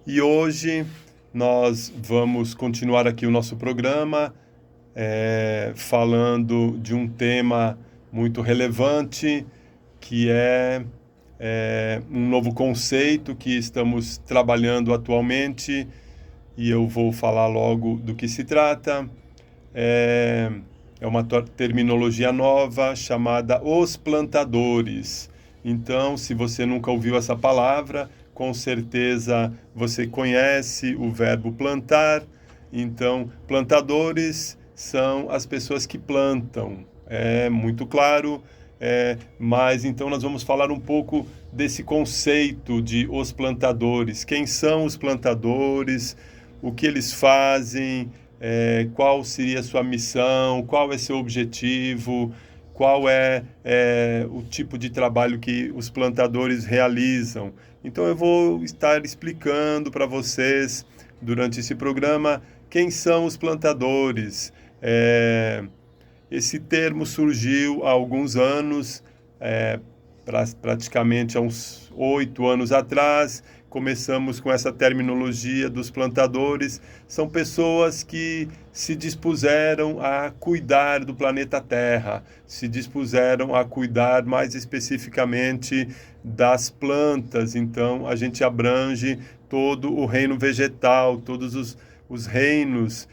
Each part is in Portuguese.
E hoje nós vamos continuar aqui o nosso programa, falando de um tema muito relevante, que é um novo conceito que estamos trabalhando atualmente, e eu vou falar logo do que se trata. É uma terminologia nova chamada os plantadores. Então, se você nunca ouviu essa palavra, com certeza você conhece o verbo plantar. Então, plantadores são as pessoas que plantam. É muito claro, mas então nós vamos falar um pouco desse conceito de os plantadores. Quem são os plantadores? O que eles fazem? Qual seria a sua missão? Qual é seu objetivo? Qual é o tipo de trabalho que os plantadores realizam? Então eu vou estar explicando para vocês durante esse programa quem são os plantadores. Esse termo surgiu há alguns anos, praticamente há uns 8 anos atrás. Começamos com essa terminologia dos plantadores. São pessoas que se dispuseram a cuidar do planeta Terra, se dispuseram a cuidar mais especificamente das plantas. Então, a gente abrange todo o reino vegetal, todos os reinos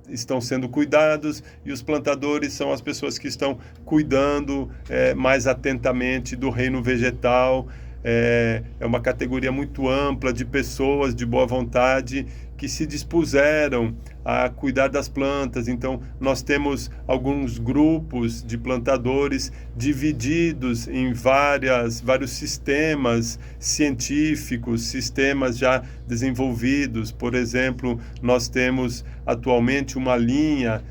estão sendo cuidados, e os plantadores são as pessoas que estão cuidando mais atentamente do reino vegetal. É uma categoria muito ampla de pessoas de boa vontade que se dispuseram a cuidar das plantas. Então, nós temos alguns grupos de plantadores divididos em vários sistemas científicos, sistemas já desenvolvidos. Por exemplo, nós temos atualmente uma linha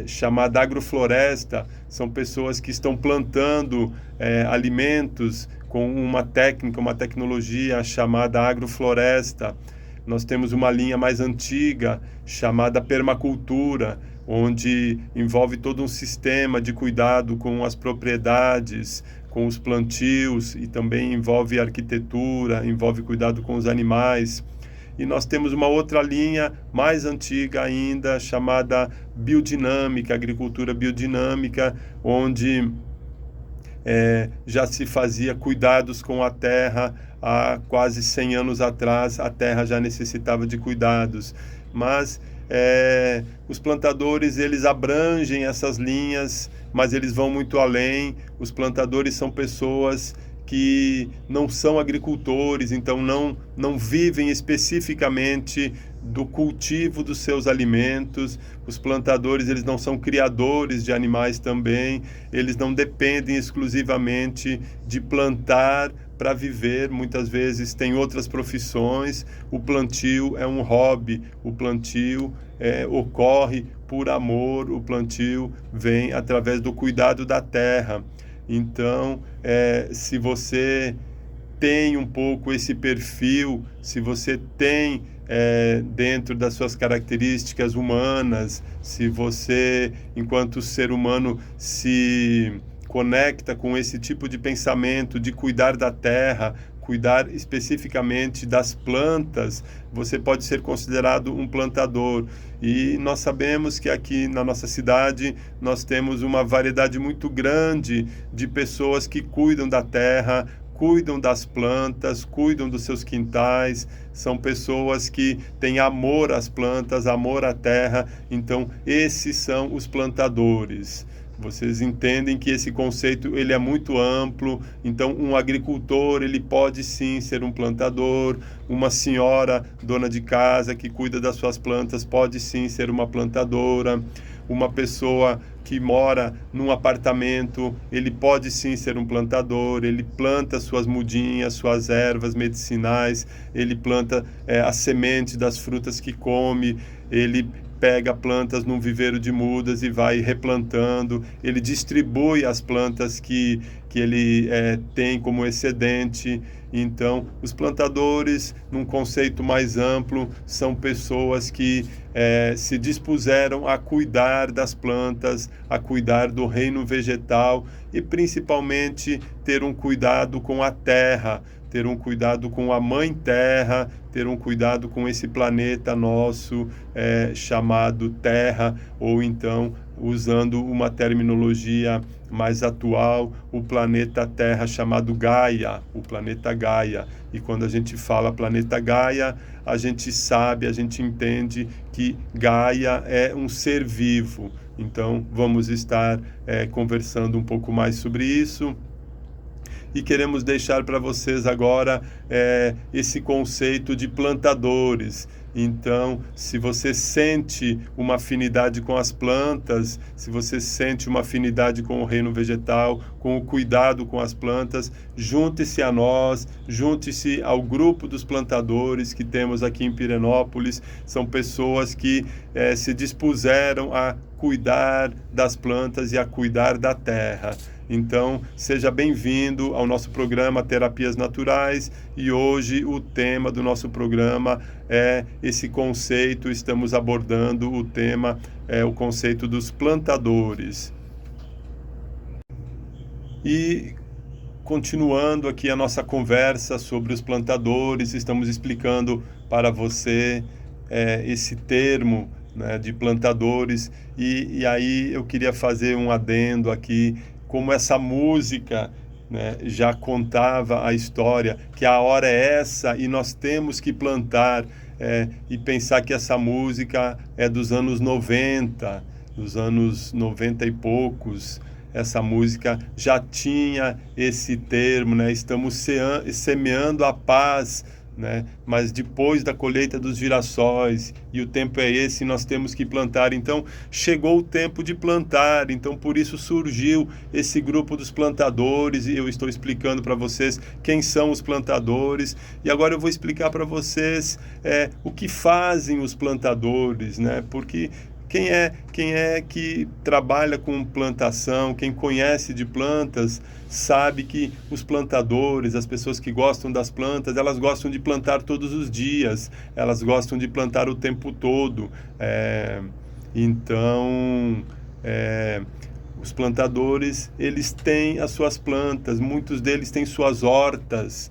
chamada agrofloresta. São pessoas que estão plantando alimentos com uma técnica, uma tecnologia chamada agrofloresta. Nós temos uma linha mais antiga chamada permacultura, onde envolve todo um sistema de cuidado com as propriedades, com os plantios, e também envolve arquitetura, envolve cuidado com os animais. E nós temos uma outra linha mais antiga ainda, chamada biodinâmica, agricultura biodinâmica, onde já se fazia cuidados com a terra. Há quase 100 anos atrás, a terra já necessitava de cuidados. Mas os plantadores, eles abrangem essas linhas, mas eles vão muito além. Os plantadores são pessoas que não são agricultores, então não vivem especificamente do cultivo dos seus alimentos. Os plantadores, eles não são criadores de animais também, eles não dependem exclusivamente de plantar para viver. Muitas vezes tem outras profissões. O plantio é um hobby, o plantio ocorre por amor, o plantio vem através do cuidado da terra. Então, se você tem um pouco esse perfil, se você tem dentro das suas características humanas, se você, enquanto ser humano, se conecta com esse tipo de pensamento de cuidar da terra, cuidar especificamente das plantas, você pode ser considerado um plantador. E nós sabemos que aqui na nossa cidade nós temos uma variedade muito grande de pessoas que cuidam da terra, cuidam das plantas, cuidam dos seus quintais. São pessoas que têm amor às plantas, amor à terra. Então, esses são os plantadores. Vocês entendem que esse conceito ele é muito amplo. Então, um agricultor, ele pode sim ser um plantador. Uma senhora dona de casa que cuida das suas plantas pode sim ser uma plantadora. Uma pessoa que mora num apartamento, ele pode sim ser um plantador. Ele planta suas mudinhas, suas ervas medicinais, ele planta as sementes das frutas que come, ele pega plantas num viveiro de mudas e vai replantando, ele distribui as plantas que ele tem como excedente. Então, os plantadores, num conceito mais amplo, são pessoas que se dispuseram a cuidar das plantas, a cuidar do reino vegetal e principalmente ter um cuidado com a terra, ter um cuidado com a Mãe Terra, ter um cuidado com esse planeta nosso chamado Terra, ou então, usando uma terminologia mais atual, o planeta Terra chamado Gaia, o planeta Gaia. E quando a gente fala planeta Gaia, a gente sabe, a gente entende que Gaia é um ser vivo. Então, vamos estar conversando um pouco mais sobre isso. E queremos deixar para vocês agora esse conceito de plantadores. Então, se você sente uma afinidade com as plantas, se você sente uma afinidade com o reino vegetal, com o cuidado com as plantas, junte-se a nós, junte-se ao grupo dos plantadores que temos aqui em Pirenópolis. São pessoas que se dispuseram a cuidar das plantas e a cuidar da terra. Então, seja bem-vindo ao nosso programa Terapias Naturais, e hoje o tema do nosso programa é esse conceito, estamos abordando o tema, o conceito dos plantadores. E continuando aqui a nossa conversa sobre os plantadores, estamos explicando para você esse termo, né, de plantadores, e aí eu queria fazer um adendo aqui, como essa música, né, já contava a história, que a hora é essa e nós temos que plantar, e pensar que essa música é dos anos 90, dos anos 90 e poucos. Essa música já tinha esse termo, né? Estamos semeando a paz, né? Mas depois da colheita dos girassóis, e o tempo é esse, nós temos que plantar. Então chegou o tempo de plantar, então por isso surgiu esse grupo dos plantadores, e eu estou explicando para vocês quem são os plantadores, e agora eu vou explicar para vocês o que fazem os plantadores, né? Porque quem é que trabalha com plantação, quem conhece de plantas, sabe que os plantadores, as pessoas que gostam das plantas, elas gostam de plantar todos os dias, elas gostam de plantar o tempo todo. Então, os plantadores, eles têm as suas plantas, muitos deles têm suas hortas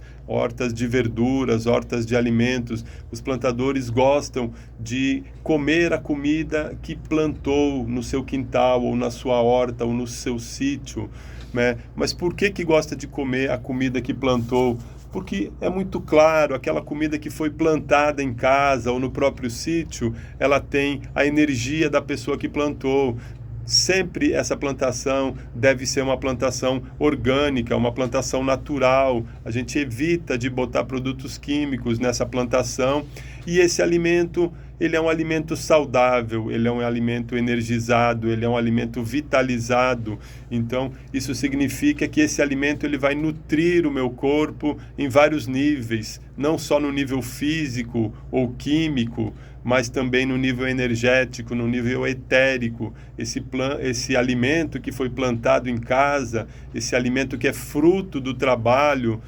de verduras, hortas de alimentos. Os plantadores gostam de comer a comida que plantou no seu quintal, ou na sua horta, ou no seu sítio, né? Mas por que gosta de comer a comida que plantou? Porque é muito claro, aquela comida que foi plantada em casa ou no próprio sítio, ela tem a energia da pessoa que plantou. Sempre essa plantação deve ser uma plantação orgânica, uma plantação natural. A gente evita de botar produtos químicos nessa plantação, e esse alimento, ele é um alimento saudável, ele é um alimento energizado, ele é um alimento vitalizado. Então, isso significa que esse alimento ele vai nutrir o meu corpo em vários níveis, não só no nível físico ou químico, mas também no nível energético, no nível etérico. Esse alimento que foi plantado em casa, esse alimento que é fruto do trabalho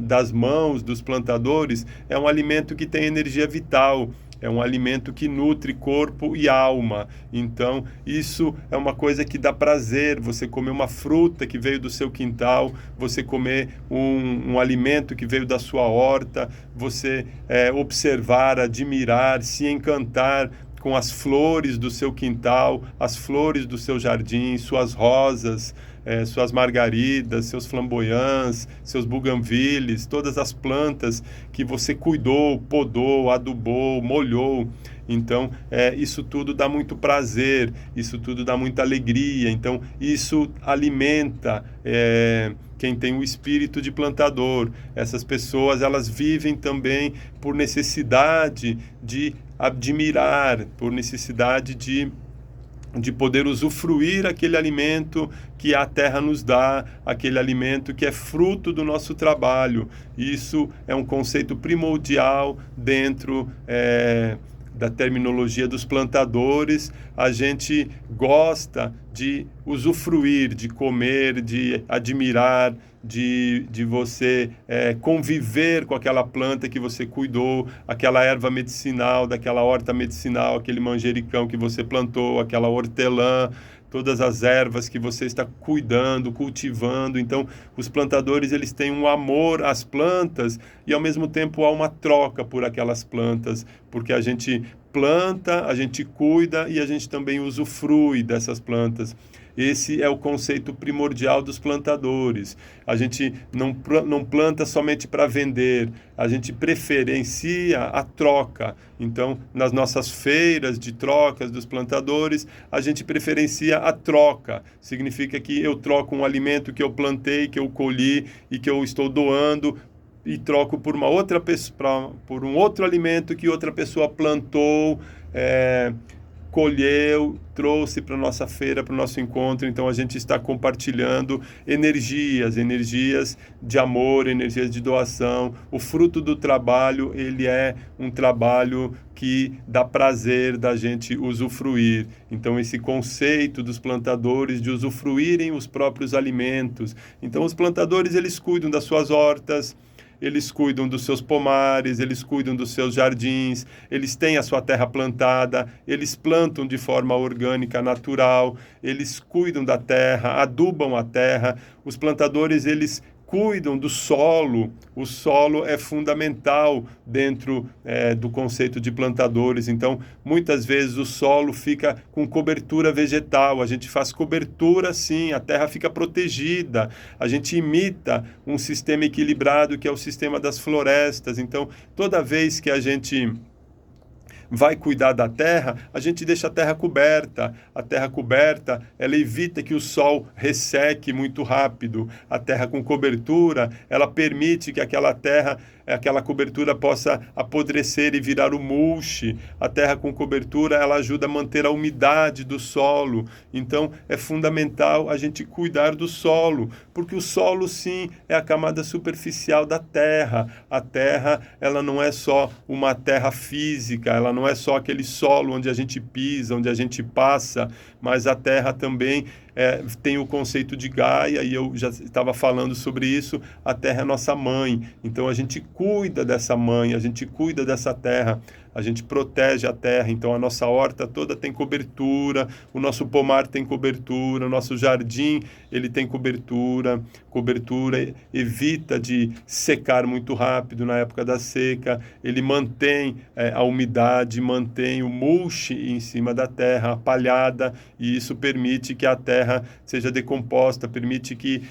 das mãos dos plantadores, é um alimento que tem energia vital, é um alimento que nutre corpo e alma. Então, isso é uma coisa que dá prazer, você comer uma fruta que veio do seu quintal, você comer um alimento que veio da sua horta, você observar, admirar, se encantar com as flores do seu quintal, as flores do seu jardim, suas rosas, suas margaridas, seus flamboyants, seus buganvílias, todas as plantas que você cuidou, podou, adubou, molhou. Então, isso tudo dá muito prazer, isso tudo dá muita alegria. Então, isso alimenta quem tem o espírito de plantador. Essas pessoas, elas vivem também por necessidade de admirar, por necessidade de poder usufruir aquele alimento que a terra nos dá, aquele alimento que é fruto do nosso trabalho. Isso é um conceito primordial dentro da terminologia dos plantadores. A gente gosta de usufruir, de comer, de admirar, de você conviver com aquela planta que você cuidou, aquela erva medicinal, daquela horta medicinal, aquele manjericão que você plantou, aquela hortelã. todas as ervas que você está cuidando, cultivando. Então, os plantadores, eles têm um amor às plantas e, ao mesmo tempo, há uma troca por aquelas plantas, porque a gente planta, a gente cuida e a gente também usufrui dessas plantas. Esse é o conceito primordial dos plantadores. A gente não planta somente para vender, a gente preferencia a troca. Então, nas nossas feiras de trocas dos plantadores, a gente preferencia a troca. Significa que eu troco um alimento que eu plantei, que eu colhi e que eu estou doando, e troco por uma outra pessoa, por um outro alimento que outra pessoa plantou, colheu, trouxe para a nossa feira, para o nosso encontro. Então a gente está compartilhando energias de amor, energias de doação. O fruto do trabalho, ele é um trabalho que dá prazer da gente usufruir. Então esse conceito dos plantadores de usufruírem os próprios alimentos. Então os plantadores, eles cuidam das suas hortas, eles cuidam dos seus pomares, eles cuidam dos seus jardins, eles têm a sua terra plantada, eles plantam de forma orgânica, natural, eles cuidam da terra, adubam a terra. Os plantadores, eles cuidam do solo. O solo é fundamental dentro do conceito de plantadores. Então, muitas vezes o solo fica com cobertura vegetal. A gente faz cobertura, sim, a terra fica protegida. A gente imita um sistema equilibrado que é o sistema das florestas. Então, toda vez que a gente vai cuidar da terra, a gente deixa a terra coberta. A terra coberta, ela evita que o sol resseque muito rápido. A terra com cobertura, ela permite que aquela cobertura possa apodrecer e virar o mulch. A terra com cobertura, ela ajuda a manter a umidade do solo. Então, é fundamental a gente cuidar do solo, porque o solo, sim, é a camada superficial da terra. A terra, ela não é só uma terra física, ela não é só aquele solo onde a gente pisa, onde a gente passa, mas a terra também tem o conceito de Gaia, e eu já estava falando sobre isso. A terra é nossa mãe, então a gente cuida dessa mãe, a gente cuida dessa terra, a gente protege a terra. Então a nossa horta toda tem cobertura, o nosso pomar tem cobertura, o nosso jardim, ele tem cobertura evita de secar muito rápido na época da seca, ele mantém a umidade, mantém o mulch em cima da terra, a palhada, e isso permite que a terra seja decomposta, permite que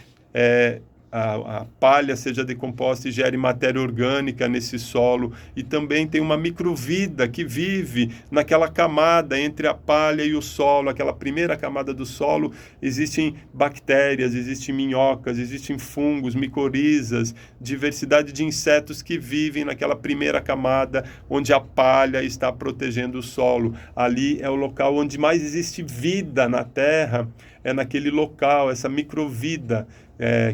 a palha seja decomposta e gere matéria orgânica nesse solo. E também tem uma microvida que vive naquela camada entre a palha e o solo, aquela primeira camada do solo. Existem bactérias, existem minhocas, existem fungos, micorizas, diversidade de insetos que vivem naquela primeira camada onde a palha está protegendo o solo. Ali é o local onde mais existe vida na terra, é naquele local, essa microvida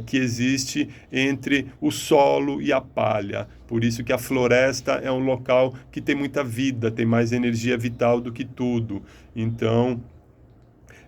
que existe entre o solo e a palha. Por isso que a floresta é um local que tem muita vida, tem mais energia vital do que tudo. Então,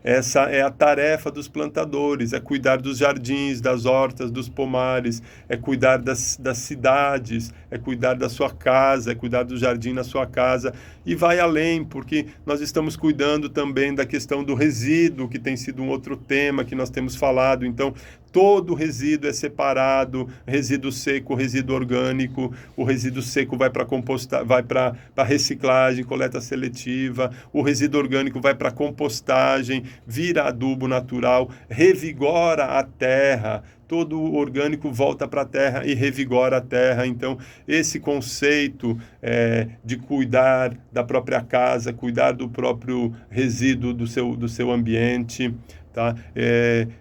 essa é a tarefa dos plantadores, é cuidar dos jardins, das hortas, dos pomares, é cuidar das cidades, é cuidar da sua casa, é cuidar do jardim na sua casa, e vai além, porque nós estamos cuidando também da questão do resíduo, que tem sido um outro tema que nós temos falado. Então, todo resíduo é separado, resíduo seco, resíduo orgânico. O resíduo seco vai para compostar, vai para reciclagem, coleta seletiva. O resíduo orgânico vai para compostagem, vira adubo natural, revigora a terra. Todo o orgânico volta para a terra e revigora a terra. Então, esse conceito de cuidar da própria casa, cuidar do próprio resíduo do seu ambiente, tá?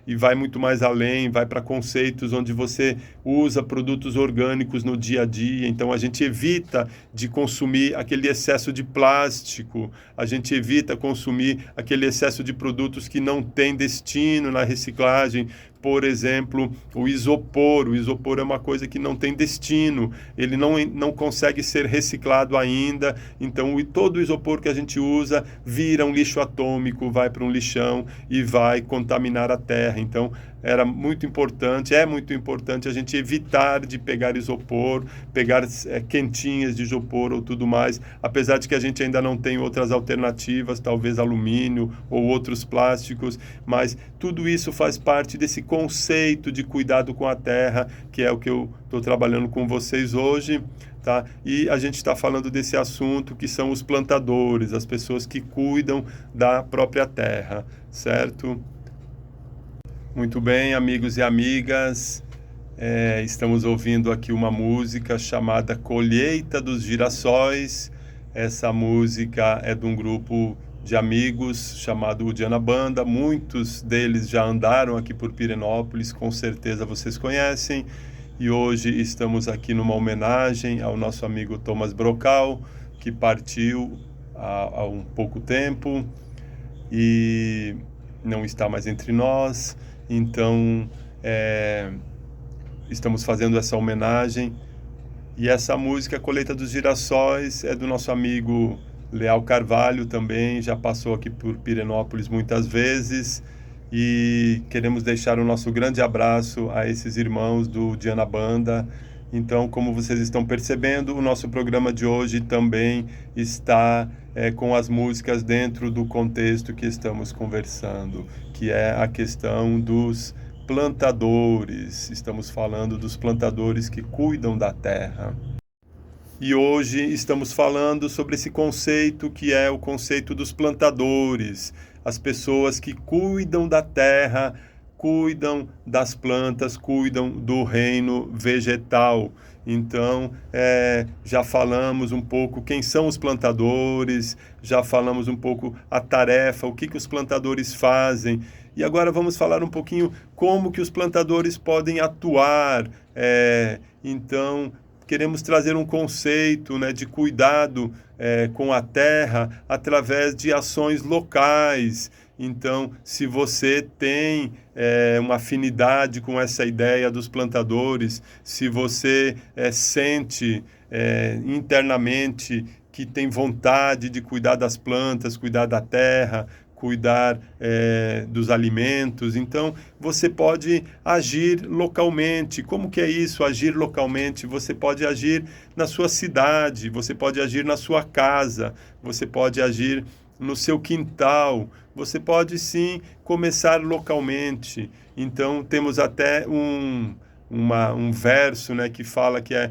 E vai muito mais além, vai para conceitos onde você usa produtos orgânicos no dia a dia. Então a gente evita de consumir aquele excesso de plástico, a gente evita consumir aquele excesso de produtos que não têm destino na reciclagem. Por exemplo, o isopor. O isopor é uma coisa que não tem destino, ele não consegue ser reciclado ainda. Então, todo o isopor que a gente usa vira um lixo atômico, vai para um lixão e vai contaminar a terra. Então, era muito importante, é muito importante a gente evitar de pegar isopor, pegar quentinhas de isopor ou tudo mais, apesar de que a gente ainda não tem outras alternativas, talvez alumínio ou outros plásticos, mas tudo isso faz parte desse conceito de cuidado com a terra, que é o que eu estou trabalhando com vocês hoje. Tá? E a gente está falando desse assunto que são os plantadores, as pessoas que cuidam da própria terra, certo? Muito bem, amigos e amigas, estamos ouvindo aqui uma música chamada Colheita dos Girassóis. Essa música é de um grupo de amigos chamado Udiana Banda. Muitos deles já andaram aqui por Pirenópolis, com certeza vocês conhecem. E hoje estamos aqui numa homenagem ao nosso amigo Thomas Brocal, que partiu há um pouco tempo e não está mais entre nós. Então, estamos fazendo essa homenagem. E essa música, Colheita dos Girassóis, é do nosso amigo Leal Carvalho também, já passou aqui por Pirenópolis muitas vezes. E queremos deixar o nosso grande abraço a esses irmãos do Udiana Banda. Então, como vocês estão percebendo, o nosso programa de hoje também está com as músicas dentro do contexto que estamos conversando, que é a questão dos plantadores. Estamos falando dos plantadores que cuidam da terra. E hoje estamos falando sobre esse conceito que é o conceito dos plantadores, as pessoas que cuidam da terra, cuidam das plantas, cuidam do reino vegetal. Então, já falamos um pouco quem são os plantadores, já falamos um pouco a tarefa, o que os plantadores fazem. E agora vamos falar um pouquinho como que os plantadores podem atuar. Então, queremos trazer um conceito, né, de cuidado com a terra através de ações locais. Então, se você tem uma afinidade com essa ideia dos plantadores, se você sente internamente que tem vontade de cuidar das plantas, cuidar da terra, cuidar dos alimentos, então você pode agir localmente. Como que é isso, agir localmente? Você pode agir na sua cidade, você pode agir na sua casa, você pode agir no seu quintal, você pode sim começar localmente. Então temos até um verso, né, que fala que é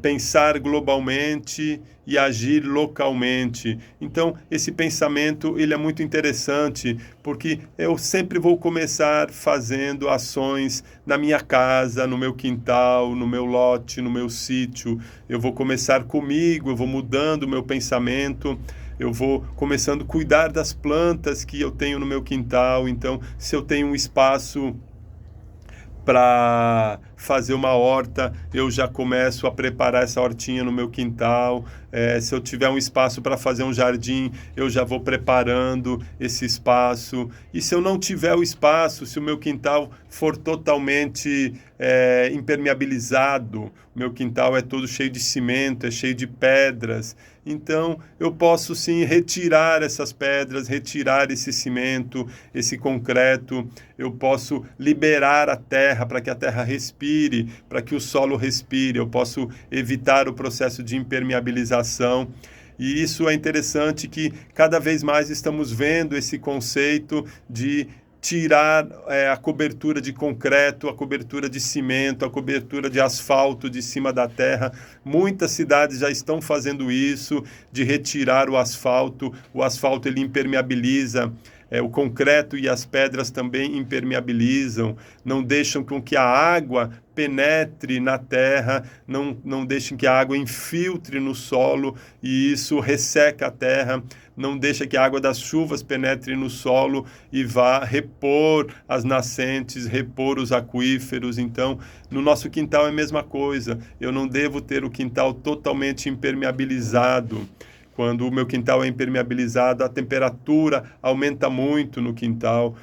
pensar globalmente e agir localmente. Então, esse pensamento ele é muito interessante, porque eu sempre vou começar fazendo ações na minha casa, no meu quintal, no meu lote, no meu sítio. Eu vou começar comigo, eu vou mudando o meu pensamento, eu vou começando a cuidar das plantas que eu tenho no meu quintal. Então, se eu tenho um espaço para fazer uma horta, eu já começo a preparar essa hortinha no meu quintal. Se eu tiver um espaço para fazer um jardim, eu já vou preparando esse espaço. E se eu não tiver o espaço, se o meu quintal for totalmente impermeabilizado, meu quintal é todo cheio de cimento, é cheio de pedras, então eu posso sim retirar essas pedras, retirar esse cimento, esse concreto. Eu posso liberar a terra para que a terra respire, para que o solo respire. Eu posso evitar o processo de impermeabilização. E isso é interessante, que cada vez mais estamos vendo esse conceito de tirar a cobertura de concreto, a cobertura de cimento, a cobertura de asfalto de cima da terra. Muitas cidades já estão fazendo isso, de retirar o asfalto. O asfalto ele impermeabiliza, o concreto e as pedras também impermeabilizam, não deixam com que a água penetre na terra, não deixem que a água infiltre no solo, e isso resseca a terra, não deixa que a água das chuvas penetre no solo e vá repor as nascentes, repor os aquíferos. Então, no nosso quintal é a mesma coisa. Eu não devo ter o quintal totalmente impermeabilizado. Quando o meu quintal é impermeabilizado, a temperatura aumenta muito no quintal.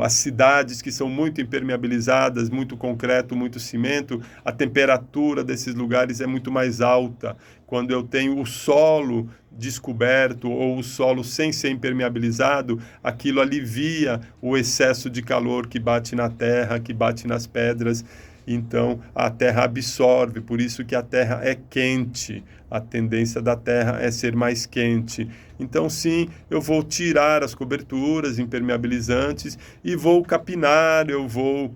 as cidades que são muito impermeabilizadas, muito concreto, muito cimento, a temperatura desses lugares é muito mais alta. Quando eu tenho o solo descoberto ou o solo sem ser impermeabilizado, aquilo alivia o excesso de calor que bate na terra, que bate nas pedras. Então a terra absorve, por isso que a terra é quente. A tendência da terra é ser mais quente. Então, sim, eu vou tirar as coberturas impermeabilizantes e vou capinar, eu vou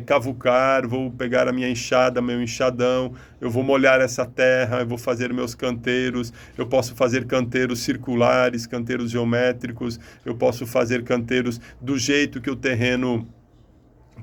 cavucar, vou pegar a minha enxada, meu enxadão, eu vou molhar essa terra, eu vou fazer meus canteiros, eu posso fazer canteiros circulares, canteiros geométricos, eu posso fazer canteiros do jeito que o terreno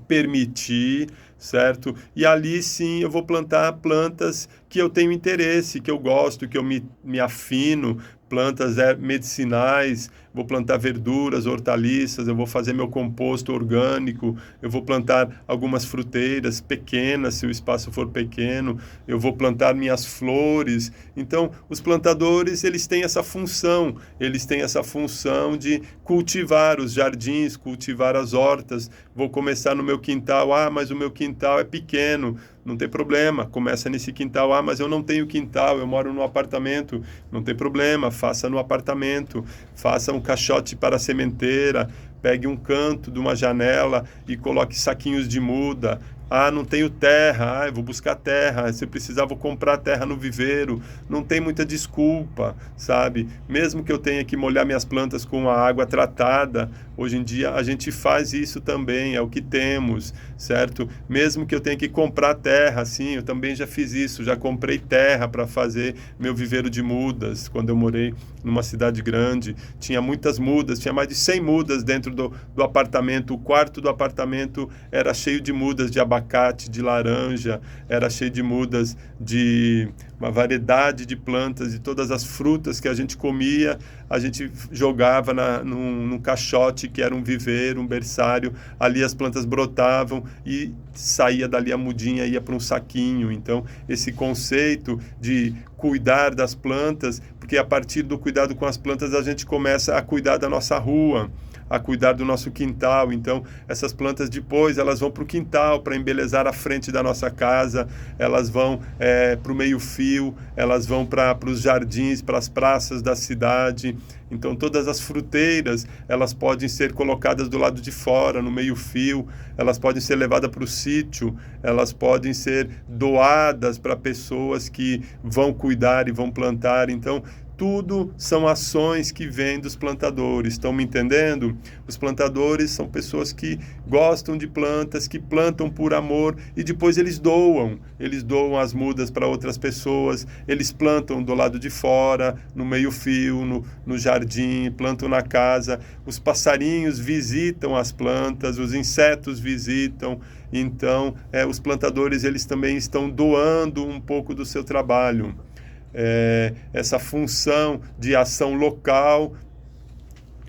permitir, certo? E ali sim eu vou plantar plantas que eu tenho interesse, que eu gosto, que eu me afino, plantas medicinais, vou plantar verduras, hortaliças, eu vou fazer meu composto orgânico, eu vou plantar algumas fruteiras pequenas, se o espaço for pequeno, eu vou plantar minhas flores. Então, os plantadores, eles têm essa função de cultivar os jardins, cultivar as hortas. Vou começar no meu quintal, mas o meu quintal é pequeno. Não tem problema, começa nesse quintal. Mas eu não tenho quintal, eu moro num apartamento. Não tem problema, faça no apartamento. Faça um caixote para a sementeira, pegue um canto de uma janela e coloque saquinhos de muda. Não tenho terra, eu vou buscar terra. Se precisar, vou comprar terra no viveiro. Não tem muita desculpa, sabe? Mesmo que eu tenha que molhar minhas plantas com a água tratada, hoje em dia a gente faz isso também, é o que temos, certo? Mesmo que eu tenha que comprar terra, sim, eu também já fiz isso, já comprei terra para fazer meu viveiro de mudas. Quando eu morei numa cidade grande, tinha muitas mudas, tinha mais de 100 mudas dentro do apartamento. O quarto do apartamento era cheio de mudas de abacate, de laranja, era cheio de mudas de uma variedade de plantas, de todas as frutas que a gente comia, a gente jogava num caixote que era um viveiro, um berçário, ali as plantas brotavam e saía dali a mudinha, ia para um saquinho. Então, esse conceito de cuidar das plantas, porque a partir do cuidado com as plantas a gente começa a cuidar da nossa rua, a cuidar do nosso quintal. Então, essas plantas depois, elas vão para o quintal, para embelezar a frente da nossa casa, elas vão para o meio-fio, elas vão para os jardins, para as praças da cidade. Então, todas as fruteiras, elas podem ser colocadas do lado de fora, no meio-fio, elas podem ser levadas para o sítio, elas podem ser doadas para pessoas que vão cuidar e vão plantar. Então, tudo são ações que vêm dos plantadores. Estão me entendendo? Os plantadores são pessoas que gostam de plantas, que plantam por amor e depois eles doam as mudas para outras pessoas, eles plantam do lado de fora, no meio-fio, no jardim, plantam na casa. Os passarinhos visitam as plantas, os insetos visitam. Então, os plantadores, eles também estão doando um pouco do seu trabalho. Essa função de ação local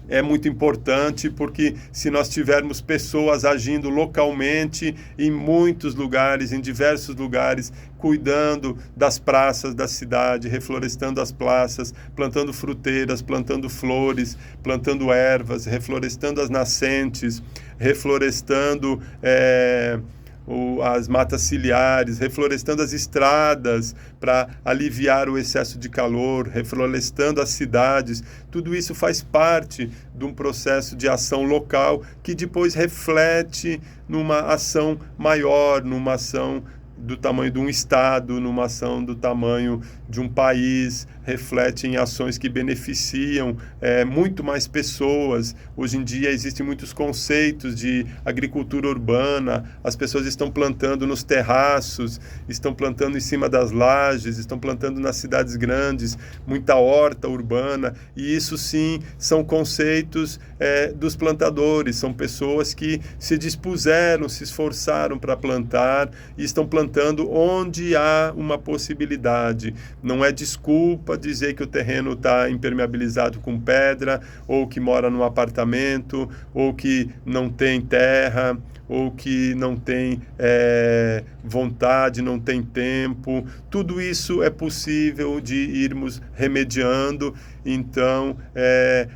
é muito importante, porque se nós tivermos pessoas agindo localmente em muitos lugares, em diversos lugares, cuidando das praças da cidade, reflorestando as praças, plantando fruteiras, plantando flores, plantando ervas, reflorestando as nascentes, reflorestando as matas ciliares, reflorestando as estradas para aliviar o excesso de calor, reflorestando as cidades. Tudo isso faz parte de um processo de ação local que depois reflete numa ação maior, numa ação do tamanho de um estado, numa ação do tamanho de um país, reflete em ações que beneficiam muito mais pessoas. Hoje em dia existem muitos conceitos de agricultura urbana, as pessoas estão plantando nos terraços, estão plantando em cima das lajes, estão plantando nas cidades grandes, muita horta urbana, e isso sim são conceitos dos plantadores, são pessoas que se dispuseram, se esforçaram para plantar e estão plantando onde há uma possibilidade. Não é desculpa dizer que o terreno está impermeabilizado com pedra, ou que mora num apartamento, ou que não tem terra, ou que não tem vontade, não tem tempo. Tudo isso é possível de irmos remediando. Então,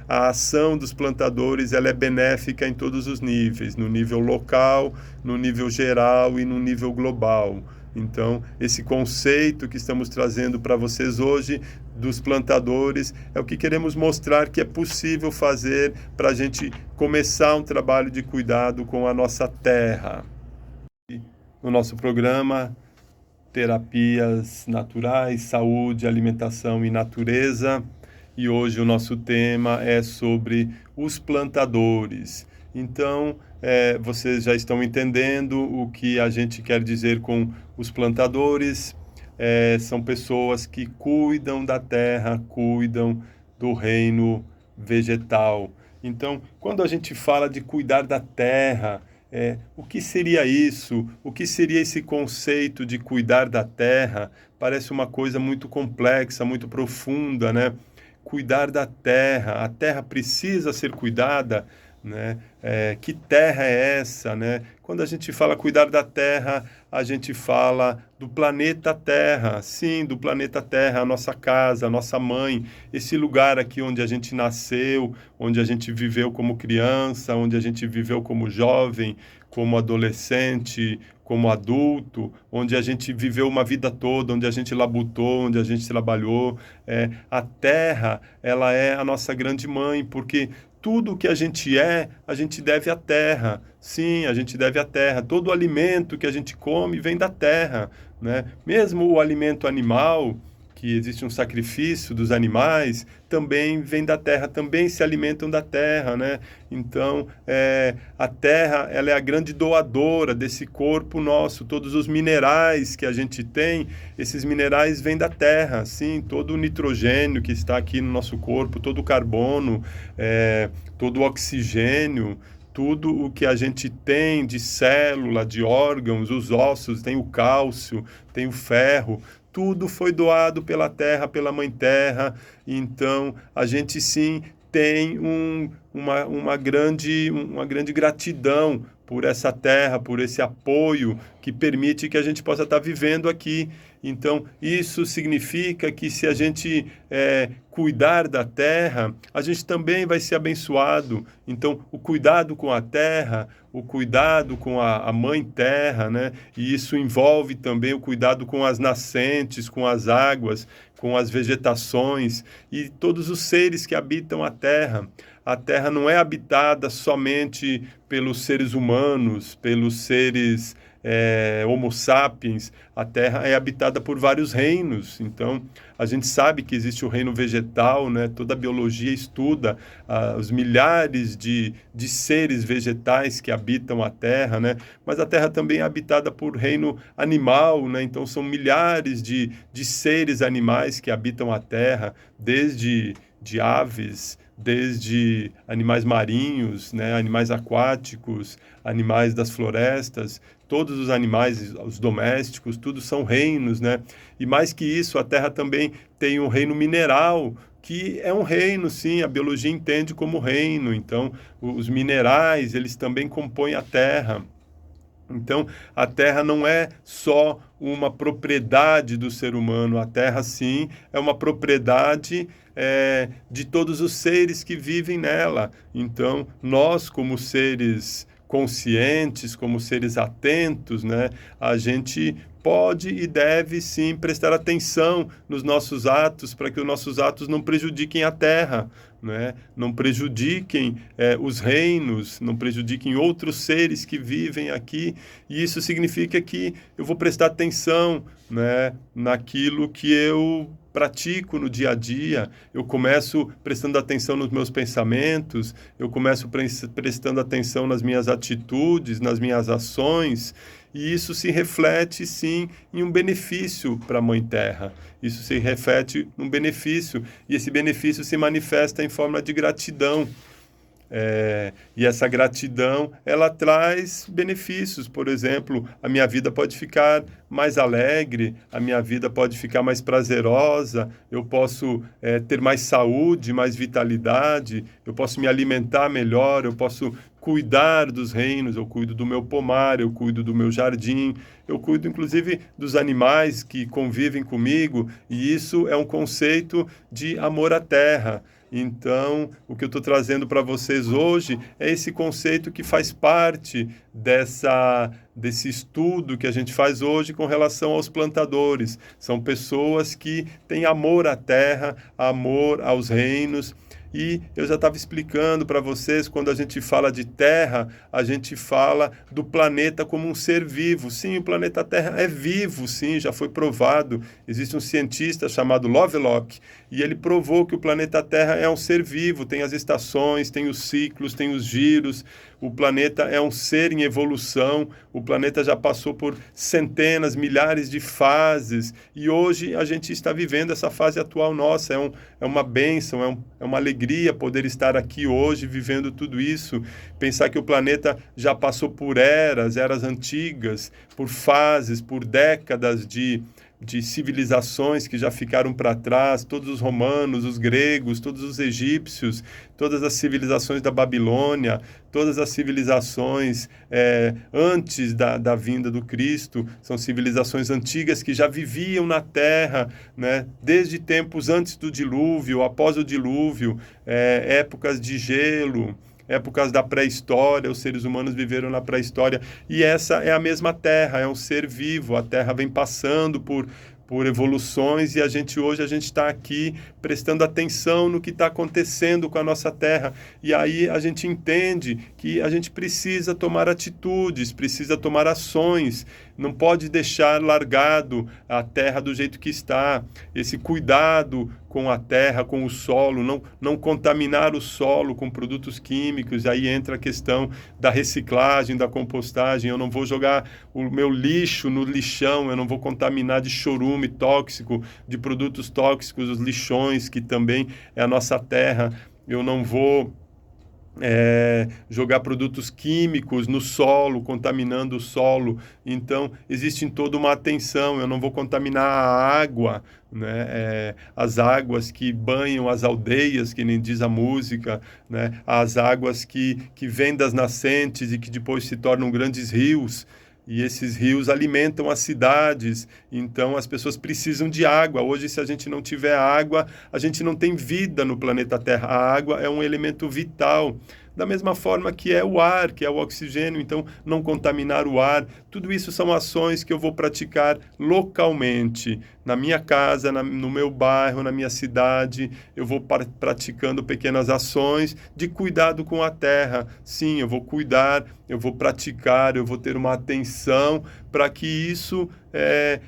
a ação dos plantadores ela é benéfica em todos os níveis, no nível local, no nível geral e no nível global. Então, esse conceito que estamos trazendo para vocês hoje dos plantadores é o que queremos mostrar que é possível fazer para a gente começar um trabalho de cuidado com a nossa terra. No nosso programa, Terapias Naturais, Saúde, Alimentação e Natureza, e hoje o nosso tema é sobre os plantadores. Então, vocês já estão entendendo o que a gente quer dizer com os plantadores. São pessoas que cuidam da terra, cuidam do reino vegetal. Então, quando a gente fala de cuidar da terra, o que seria isso? O que seria esse conceito de cuidar da terra? Parece uma coisa muito complexa, muito profunda, né? Cuidar da terra, a terra precisa ser cuidada, né? Que terra é essa, né? Quando a gente fala cuidar da terra, a gente fala do planeta Terra, sim, do planeta Terra, a nossa casa, a nossa mãe, esse lugar aqui onde a gente nasceu, onde a gente viveu como criança, onde a gente viveu como jovem, como adolescente, como adulto, onde a gente viveu uma vida toda, onde a gente labutou, onde a gente trabalhou. A terra, ela é a nossa grande mãe, porque tudo o que a gente deve à terra. Sim, a gente deve à terra. Todo o alimento que a gente come vem da terra, né? Mesmo o alimento animal, que existe um sacrifício dos animais, também vem da terra, também se alimentam da terra, né? Então, a terra, ela é a grande doadora desse corpo nosso. Todos os minerais que a gente tem, esses minerais vêm da terra, sim, todo o nitrogênio que está aqui no nosso corpo, todo o carbono, todo o oxigênio, tudo o que a gente tem de célula, de órgãos, os ossos, tem o cálcio, tem o ferro, tudo foi doado pela terra, pela mãe terra. Então, a gente sim tem uma grande gratidão por essa terra, por esse apoio que permite que a gente possa estar vivendo aqui. Então, isso significa que se a gente cuidar da terra, a gente também vai ser abençoado. Então, o cuidado com a terra, o cuidado com a mãe terra, né? E isso envolve também o cuidado com as nascentes, com as águas, com as vegetações e todos os seres que habitam a terra. A terra não é habitada somente pelos seres humanos, pelos seres Homo sapiens. A terra é habitada por vários reinos. Então, a gente sabe que existe o reino vegetal, né? Toda a biologia estuda os milhares de seres vegetais que habitam a terra, né? Mas a terra também é habitada por reino animal, né? Então, são milhares de seres animais que habitam a terra, desde aves, desde animais marinhos, né, animais aquáticos, animais das florestas, todos os animais, os domésticos, tudo são reinos, né? E mais que isso, a terra também tem um reino mineral, que é um reino, sim, a biologia entende como reino. Então, os minerais, eles também compõem a terra. Então, a terra não é só uma propriedade do ser humano, a terra, sim, é uma propriedade de todos os seres que vivem nela. Então, nós, como seres conscientes, como seres atentos, né, a gente pode e deve, sim, prestar atenção nos nossos atos, para que os nossos atos não prejudiquem a terra, né? Não prejudiquem os reinos, não prejudiquem outros seres que vivem aqui. E isso significa que eu vou prestar atenção, né, naquilo que eu pratico no dia a dia. Eu começo prestando atenção nos meus pensamentos, eu começo prestando atenção nas minhas atitudes, nas minhas ações, e isso se reflete, sim, em um benefício para a Mãe Terra. Isso se reflete num benefício, e esse benefício se manifesta em forma de gratidão. E essa gratidão, ela traz benefícios. Por exemplo, a minha vida pode ficar mais alegre, a minha vida pode ficar mais prazerosa, eu posso ter mais saúde, mais vitalidade, eu posso me alimentar melhor, eu posso cuidar dos reinos, eu cuido do meu pomar, eu cuido do meu jardim, eu cuido inclusive dos animais que convivem comigo, e isso é um conceito de amor à terra. Então, o que eu estou trazendo para vocês hoje é esse conceito que faz parte desse estudo que a gente faz hoje com relação aos plantadores. São pessoas que têm amor à terra, amor aos reinos. E eu já estava explicando para vocês, quando a gente fala de Terra, a gente fala do planeta como um ser vivo. Sim, o planeta Terra é vivo, sim, já foi provado. Existe um cientista chamado Lovelock, e ele provou que o planeta Terra é um ser vivo, tem as estações, tem os ciclos, tem os giros. O planeta é um ser em evolução, o planeta já passou por centenas, milhares de fases, e hoje a gente está vivendo essa fase atual nossa. É uma bênção, é uma alegria poder estar aqui hoje vivendo tudo isso. Pensar que o planeta já passou por eras antigas, por fases, por décadas de civilizações que já ficaram para trás, todos os romanos, os gregos, todos os egípcios, todas as civilizações da Babilônia, todas as civilizações antes da vinda do Cristo, são civilizações antigas que já viviam na Terra, né, desde tempos antes do dilúvio, após o dilúvio, épocas de gelo, épocas da pré-história. Os seres humanos viveram na pré-história, e essa é a mesma Terra, é um ser vivo. A Terra vem passando por evoluções, e hoje a gente está aqui prestando atenção no que está acontecendo com a nossa Terra, e aí a gente entende que a gente precisa tomar atitudes, precisa tomar ações, não pode deixar largado a Terra do jeito que está. Esse cuidado com a terra, com o solo, não contaminar o solo com produtos químicos. Aí entra a questão da reciclagem, da compostagem. Eu não vou jogar o meu lixo no lixão, eu não vou contaminar de chorume tóxico, de produtos tóxicos, os lixões, que também é a nossa terra. Eu não vou jogar produtos químicos no solo, contaminando o solo. Então, existe toda uma atenção. Eu não vou contaminar a água, né? As águas que banham as aldeias, que nem diz a música, né? As águas que vêm das nascentes e que depois se tornam grandes rios. E esses rios alimentam as cidades, então as pessoas precisam de água. Hoje, se a gente não tiver água, a gente não tem vida no planeta Terra. A água é um elemento vital, da mesma forma que é o ar, que é o oxigênio. Então, não contaminar o ar. Tudo isso são ações que eu vou praticar localmente, na minha casa, no meu bairro, na minha cidade. Eu vou praticando pequenas ações de cuidado com a terra. Sim, eu vou cuidar, eu vou praticar, eu vou ter uma atenção para que isso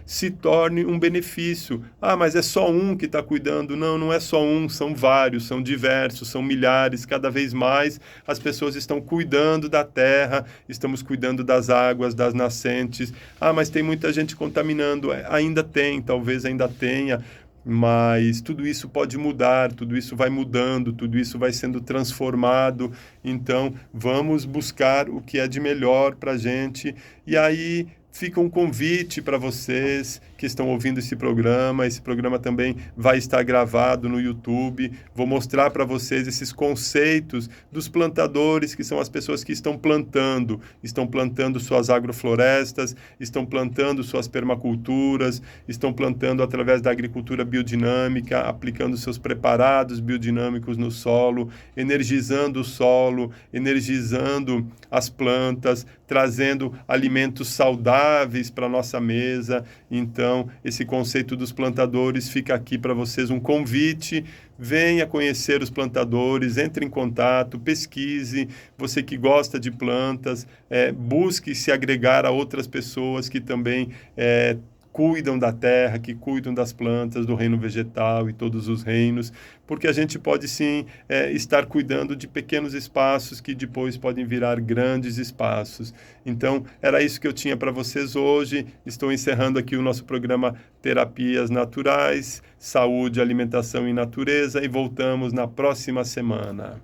se torne um benefício. Ah, mas é só um que está cuidando. Não, não é só um, são vários, são diversos, são milhares. Cada vez mais as pessoas estão cuidando da terra, estamos cuidando das águas, das nascentes. Ah, mas tem muita gente contaminando. Ainda tem, talvez ainda tenha, mas tudo isso pode mudar, tudo isso vai mudando, tudo isso vai sendo transformado. Então, vamos buscar o que é de melhor para a gente. E aí fica um convite para vocês que estão ouvindo esse programa. Esse programa também vai estar gravado no YouTube. Vou mostrar para vocês esses conceitos dos plantadores, que são as pessoas que estão plantando suas agroflorestas, estão plantando suas permaculturas, estão plantando através da agricultura biodinâmica, aplicando seus preparados biodinâmicos no solo, energizando o solo, energizando as plantas, trazendo alimentos saudáveis para a nossa mesa. Então, esse conceito dos plantadores fica aqui para vocês, um convite. Venha conhecer os plantadores, entre em contato, pesquise. Você que gosta de plantas, busque se agregar a outras pessoas que também cuidam da terra, que cuidam das plantas, do reino vegetal e todos os reinos, porque a gente pode sim estar cuidando de pequenos espaços que depois podem virar grandes espaços. Então, era isso que eu tinha para vocês hoje. Estou encerrando aqui o nosso programa Terapias Naturais, Saúde, Alimentação e Natureza, e voltamos na próxima semana.